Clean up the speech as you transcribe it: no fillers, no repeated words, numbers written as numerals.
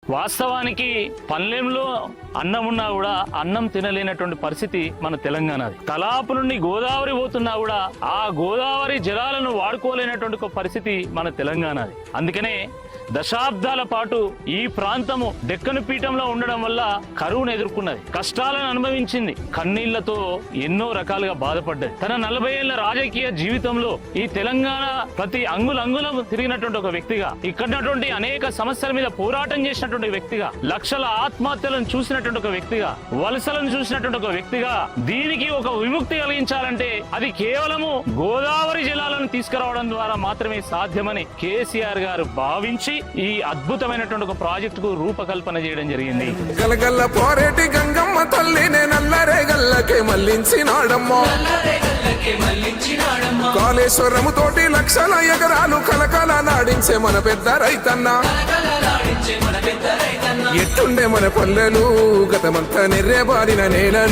వాస్తవానికి పల్లెంలో అన్నం ఉన్నా కూడా అన్నం తినలేనటువంటి పరిస్థితి మన తెలంగాణది. తలాపు నుండి గోదావరి పోతున్నా కూడా ఆ గోదావరి జలాలను వాడుకోలేనటువంటి ఒక పరిస్థితి మన తెలంగాణది. అందుకనే దశాబ్దాల పాటు ఈ ప్రాంతము డెక్కను పీఠంలో ఉండడం వల్ల కరువును ఎదుర్కొన్నది, కష్టాలను అనుభవించింది, కన్నీళ్లతో ఎన్నో రకాలుగా బాధపడ్డది. తన 40 ఏళ్ల రాజకీయ జీవితంలో ఈ తెలంగాణ ప్రతి అంగుళం తిరిగినటువంటి ఒక వ్యక్తిగా, ఇక్కడటువంటి అనేక సమస్యల మీద పోరాటం చేసినటువంటి వ్యక్తిగా, లక్షల ఆత్మహత్యలను చూసినటువంటి ఒక వ్యక్తిగా, వలసలను చూసినటువంటి ఒక వ్యక్తిగా, దీనికి ఒక విముక్తి కలిగించాలంటే అది కేవలము గోదావరి జలాలను తీసుకురావడం ద్వారా మాత్రమే సాధ్యమని కేసీఆర్ గారు భావించి ఈ అద్భుతమైనటువంటి ఒక ప్రాజెక్టుకు రూపకల్పన చేయడం జరిగింది. గలగల్ల పోరేటి గంగమ్మ తల్లినే నల్లరే గల్లకే మళ్లించినాడమ్మో, కాళేశ్వరము తోటి లక్షల ఎకరాలు కలకల నాడించే మన పెద్ద రైతన్న. ఎట్టుండే మన పల్లెలు గతమంతా నెర్రెబారిన నేల.